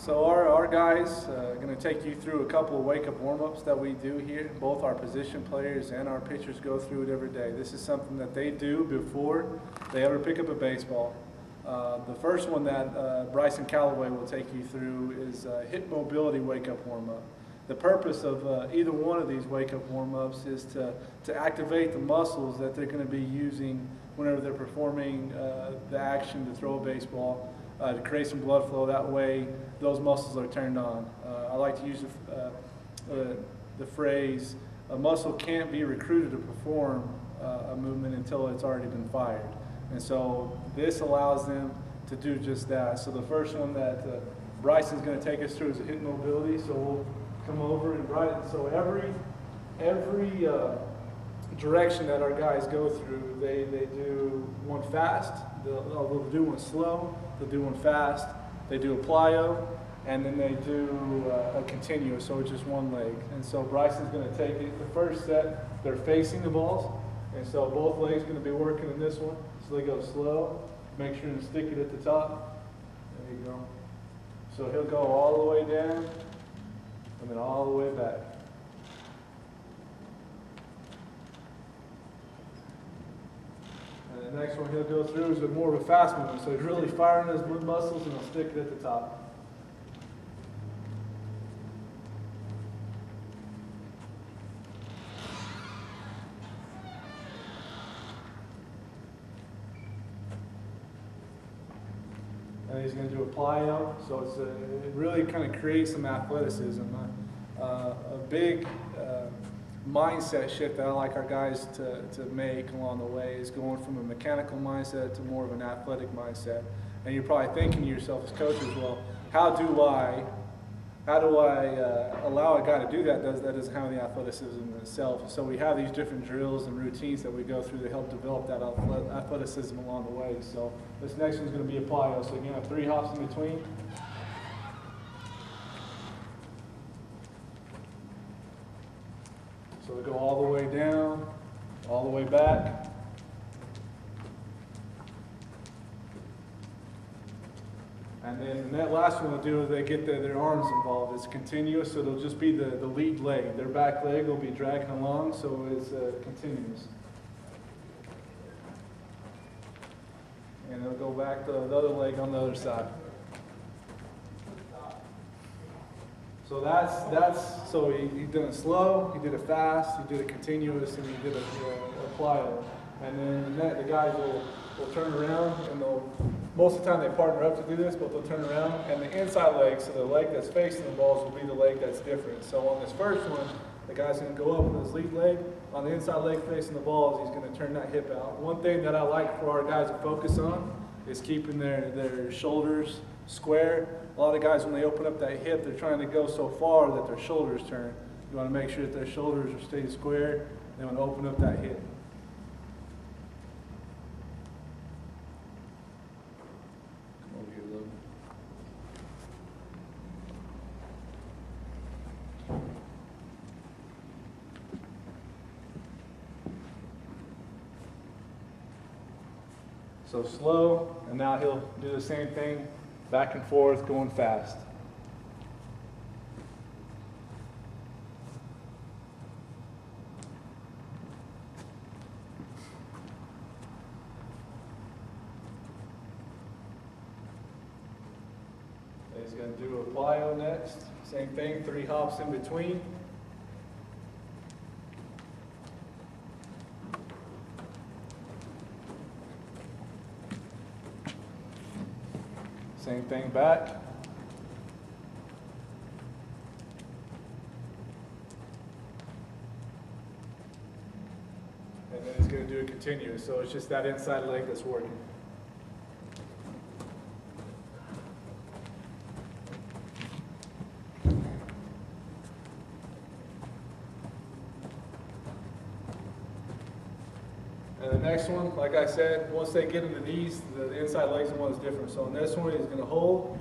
So our guys are going to take you through a couple of wake-up warm-ups that we do here. Both our position players and our pitchers go through it every day. This is something that they do before they ever pick up a baseball. The first one that Bryson Calloway will take you through is hip mobility wake-up warm-up. The purpose of either one of these wake-up warm-ups is to activate the muscles that they're going to be using whenever they're performing the action to throw a baseball, to create some blood flow. That way those muscles are turned on. I like to use the phrase, a muscle can't be recruited to perform a movement until it's already been fired. And so this allows them to do just that. So the first one that Bryson's going to take us through is a hip mobility. So we'll come over and so every direction that our guys go through, they do one fast, they'll do one slow, they'll do one fast, they do a plyo, and then they do a continuous, so it's just one leg. And so Bryson's going to take it. The first set, they're facing the balls, and so both legs are going to be working in this one. So they go slow, make sure to stick it at the top. There you go. So he'll go all the way down, and then all the way back. And the next one he'll go through is more of a fast movement. So he's really firing his muscles and he'll stick it at the top. And he's going to do a plyo, so it really kind of creates some athleticism. A big mindset shift that I like our guys to make along the way is going from a mechanical mindset to more of an athletic mindset. And you're probably thinking to yourself as coaches, well, how do I allow a guy to do that doesn't have the athleticism in itself? So we have these different drills and routines that we go through to help develop that athleticism along the way. So this next one's going to be a plyo. So again, 3 hops in between. So we go all the way down, all the way back. And then that last one they'll do is they get their arms involved. It's continuous, so it'll just be the lead leg. Their back leg will be dragging along, so it's continuous. And it'll go back to the other leg on the other side. So so he did it slow, he did it fast, he did it continuous, and he did a plyo. And then the guys will turn around, and most of the time they partner up to do this, but they'll turn around, and the inside leg, so the leg that's facing the balls will be the leg that's different. So on this first one, the guy's going to go up with his lead leg. On the inside leg facing the balls, he's going to turn that hip out. One thing that I like for our guys to focus on is keeping their shoulders square. A lot of guys, when they open up that hip, they're trying to go so far that their shoulders turn. You want to make sure that their shoulders are staying square. They want to open up that hip. Come over here a little. So slow, and now he'll do the same thing, back and forth, going fast. He's going to do a plyo next. Same thing, 3 hops in between. Same thing back. And then he's going to do a continuous, so it's just that inside leg that's working. And the next one, like I said, once they get into these, the inside leg's the one that's different. So in this one, he's going to hold,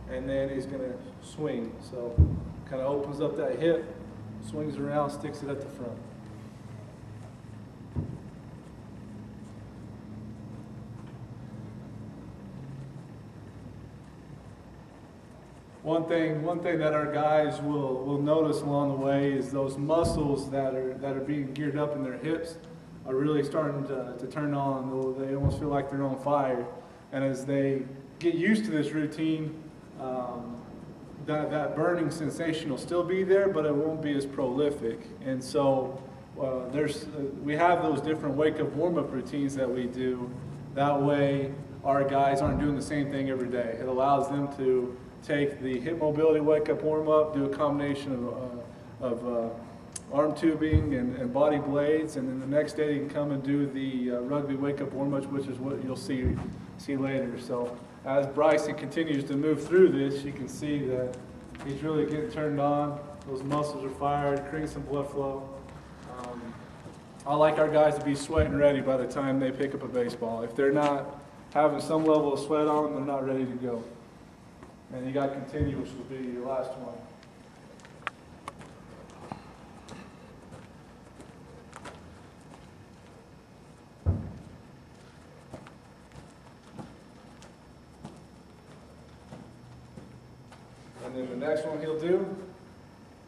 and then he's going to swing. So kind of opens up that hip, swings around, sticks it at the front. one thing that our guys will notice along the way is those muscles that are being geared up in their hips are really starting to turn on. They almost feel like they're on fire. And as they get used to this routine, that burning sensation will still be there, but it won't be as prolific. And so we have those different wake-up warm-up routines that we do. That way, our guys aren't doing the same thing every day. It allows them to take the hip mobility wake-up warm-up, do a combination of arm tubing and body blades, and then the next day they can come and do the rugby wake-up warm-ups, which is what you'll see later. So as Bryson continues to move through this, you can see that he's really getting turned on. Those muscles are fired, creating some blood flow. I like our guys to be sweating ready by the time they pick up a baseball. If they're not having some level of sweat on them, they're not ready to go. And you got continuous will be your last one. And then the next one he'll do,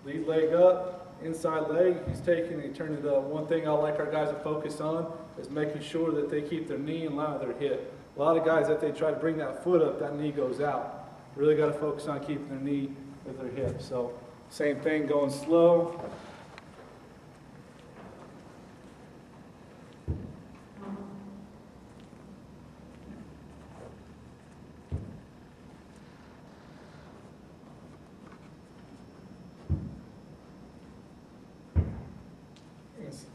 lead leg up, inside leg, he's taking and turning it up. One thing I like our guys to focus on is making sure that they keep their knee in line with their hip. A lot of guys, that they try to bring that foot up, that knee goes out. Really got to focus on keeping their knee with their hip. So same thing, going slow.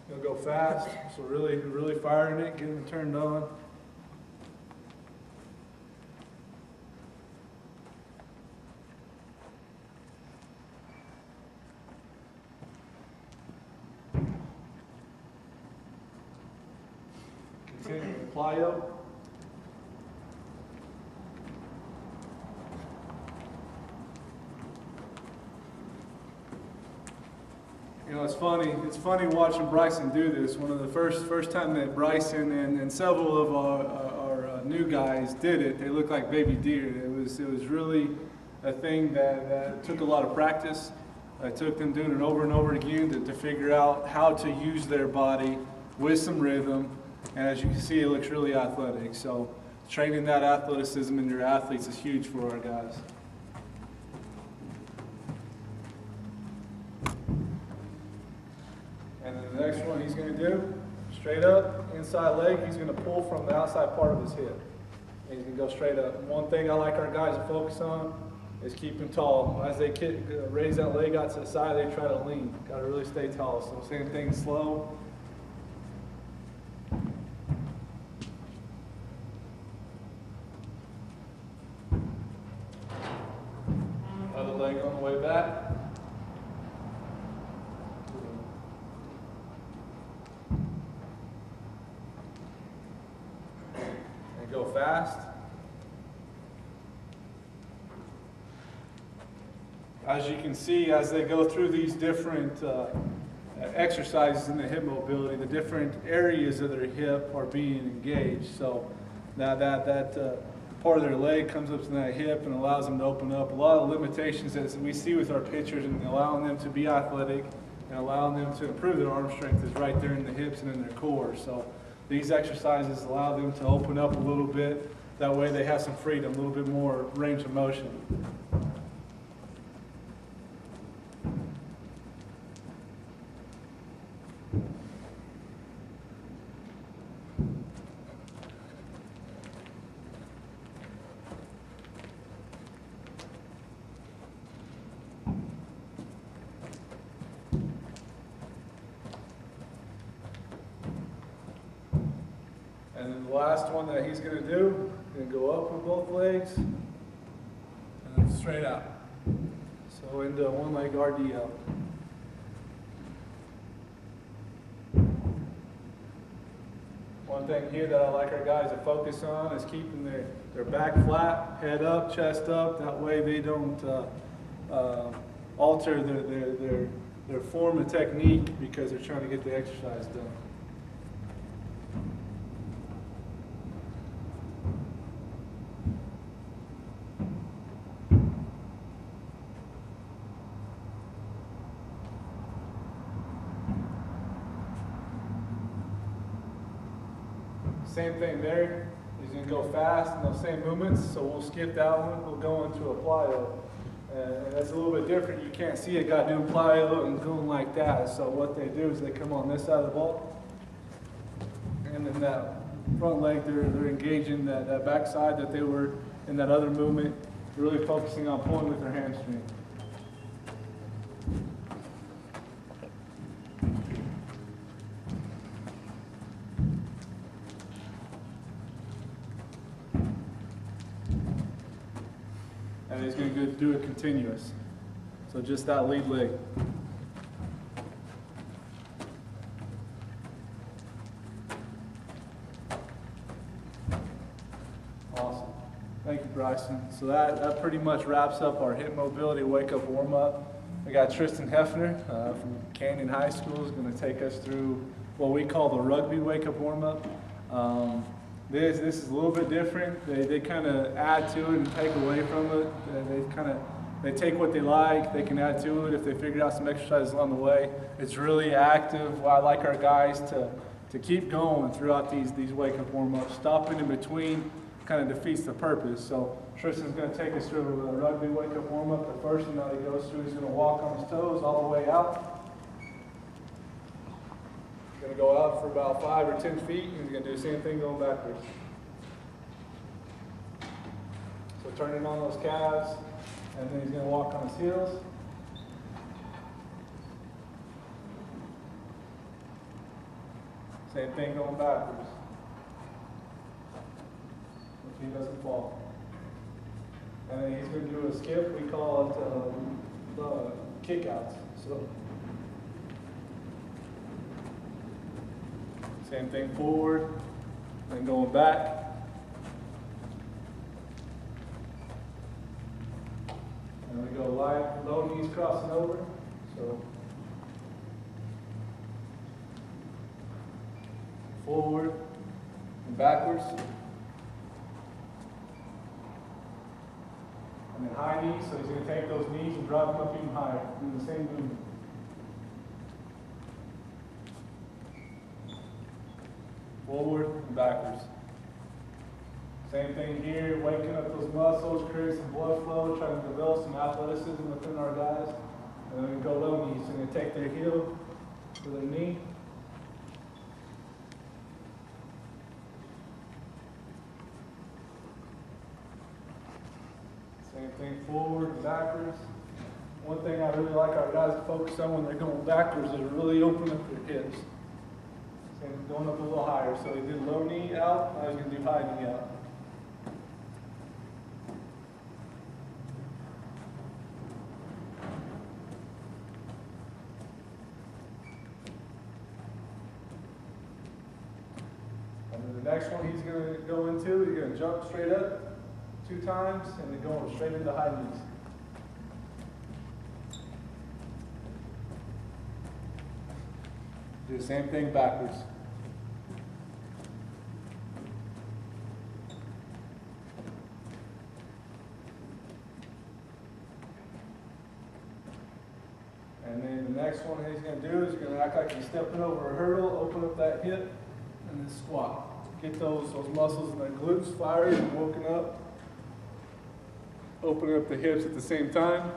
You'll go fast, so really firing it, getting it turned on. Continue to plyo. You know, it's funny watching Bryson do this. One of the first time that Bryson and several of our new guys did it, they looked like baby deer. It was really a thing that took a lot of practice. It took them doing it over and over again to figure out how to use their body with some rhythm. And as you can see, it looks really athletic. So training that athleticism in your athletes is huge for our guys. And then the next one he's going to do, straight up, inside leg, he's going to pull from the outside part of his hip. And he's going to go straight up. And one thing I like our guys to focus on is keep them tall. As they raise that leg out to the side, they try to lean. Got to really stay tall. So same thing, slow. Other leg on the way back. And go fast. As you can see, as they go through these different exercises in the hip mobility, the different areas of their hip are being engaged. So now that part of their leg comes up to that hip and allows them to open up. A lot of limitations that we see with our pitchers and allowing them to be athletic and allowing them to improve their arm strength is right there in the hips and in their core. So these exercises allow them to open up a little bit. That way they have some freedom, a little bit more range of motion. And then the last one that he's going to do, going to go up with both legs, and then straight out. So into one leg RDL. One thing here that I like our guys to focus on is keeping their back flat, head up, chest up. That way they don't alter their form and technique because they're trying to get the exercise done. Same thing there. He's going to go fast in those same movements, so we'll skip that one. We'll go into a plyo. And that's a little bit different. You can't see a guy doing plyo and going like that. So what they do is they come on this side of the ball, and then that front leg, they're engaging that back side that they were in that other movement, really focusing on pulling with their hamstring. And he's going to do it continuous. So just that lead leg. Awesome. Thank you, Bryson. So that pretty much wraps up our hip mobility wake-up warm-up. We got Tristan Hefner from Canyon High School is going to take us through what we call the rugby wake-up warm-up. This is a little bit different. They kind of add to it and take away from it. They take what they like, they can add to it if they figure out some exercises along the way. It's really active. I like our guys to keep going throughout these wake-up warm-ups. Stopping in between kind of defeats the purpose. So Tristan's going to take us through a rugby wake-up warm-up. The first thing that he goes through, he's going to walk on his toes all the way out. Going to go out for about 5 or 10 feet, and he's going to do the same thing going backwards. So turning on those calves, and then he's going to walk on his heels. Same thing going backwards. If he doesn't fall. And then he's going to do a skip. We call it kickouts. So. Same thing forward, then going back. And we go low knees crossing over. So forward and backwards. And then high knees, so he's going to take those knees and drop them up even higher, doing the same movement. Forward and backwards. Same thing here, waking up those muscles, creating some blood flow, trying to develop some athleticism within our guys. And then we go low knees. So we're going to take their heel to their knee. Same thing forward and backwards. One thing I really like our guys to focus on when they're going backwards is really open up their hips. And going up a little higher. So he did low knee out, now he's going to do high knee out. And then the next one he's going to go into, he's going to jump straight up 2 times and then go straight into high knees. Do the same thing backwards. And then the next one he's going to do is he's going to act like he's stepping over a hurdle, open up that hip, and then squat. Get those muscles in their glutes fired and woken up. Open up the hips at the same time.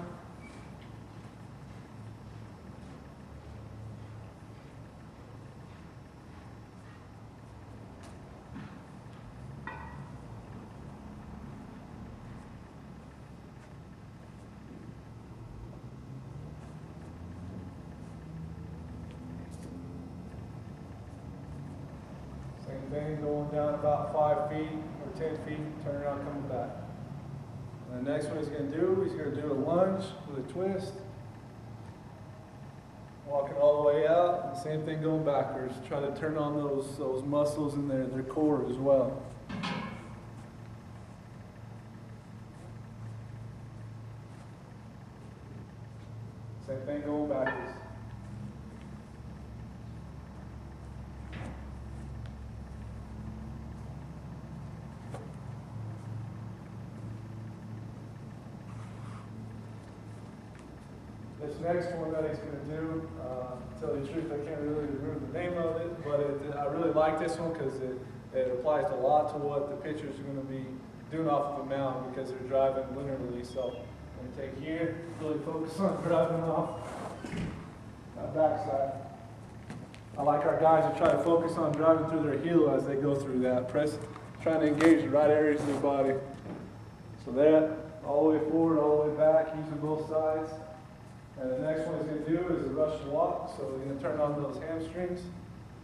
Then going down about 5 feet or 10 feet, turn around, coming back. And the next one he's going to do, he's going to do a lunge with a twist. Walking all the way out, and same thing going backwards. Try to turn on those muscles in their core as well. Same thing going backwards. This next one that he's going to do, to tell you the truth, I can't really remember the name of it, but I really like this one because It applies a lot to what the pitchers are going to be doing off of the mound because they're driving linearly. So I'm going to take here, really focus on driving off that backside. I like our guys to try to focus on driving through their heel as they go through that. Trying to engage the right areas of their body. So that, all the way forward, all the way back, using both sides. And the next one he's going to do is a Russian walk. So we're going to turn on those hamstrings,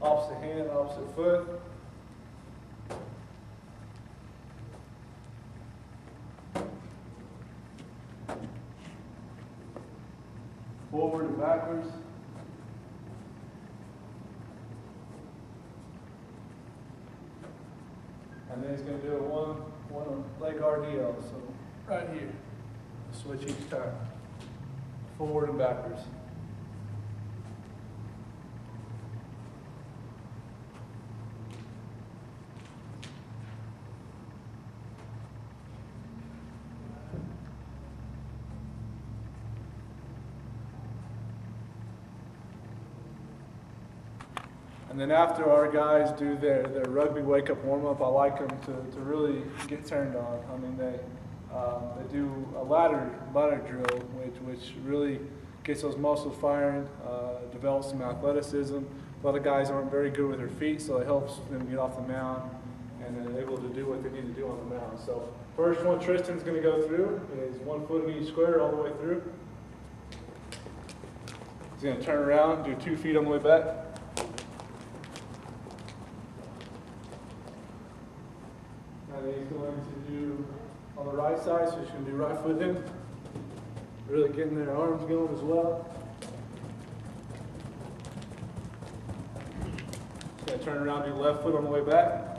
opposite hand, opposite foot. Forward and backwards. And then he's going to do a one leg RDL. So right here, switch each time, forward and backwards. And then after our guys do their rugby wake-up warm-up, I like them to really get turned on. I mean, they do a ladder drill, which really gets those muscles firing, develops some athleticism. A lot of guys aren't very good with their feet, so it helps them get off the mound and they're able to do what they need to do on the mound. So first one Tristan's going to go through is 1 foot in each square all the way through. He's going to turn around, do 2 feet on the way back. And he's going to do on the right side, so he's going to do right foot in. Really getting their arms going as well. He's going to turn around, do left foot on the way back.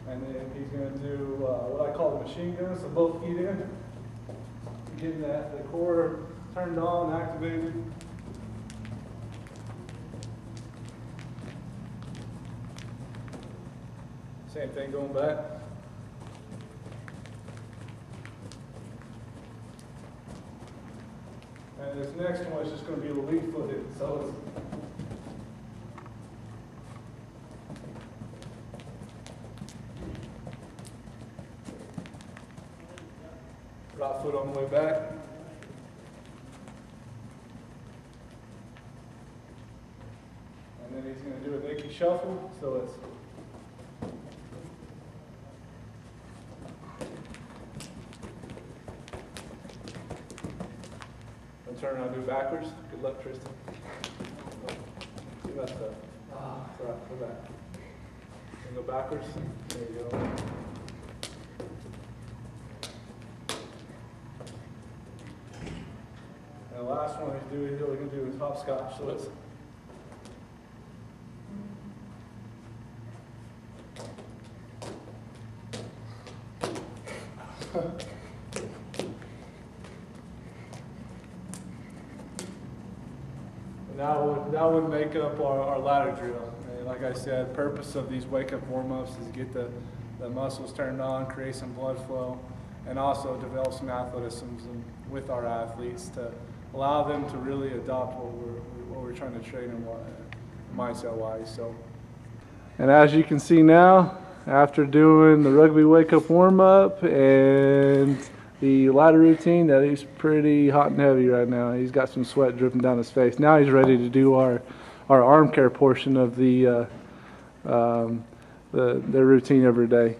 And then he's going to do what I call the machine gun, so both feet in. Getting the core turned on, activated. Same thing going back. And this next one is just going to be the lead footed. So it's right foot on the way back. And then he's going to do a Nicky shuffle. So it's turn around, do it backwards. Good luck, Tristan. You messed up. It's all right, go back. And go backwards. There you go. And the last one we're going to do is hopscotch. So it's that would make up our ladder drill. And like I said, the purpose of these wake-up warm-ups is to get the muscles turned on, create some blood flow, and also develop some athleticism with our athletes to allow them to really adopt what we're trying to train them mindset-wise. So, and as you can see now, after doing the rugby wake-up warm-up and the ladder routine, that he's pretty hot and heavy right now. He's got some sweat dripping down his face. Now he's ready to do our arm care portion of their routine every day.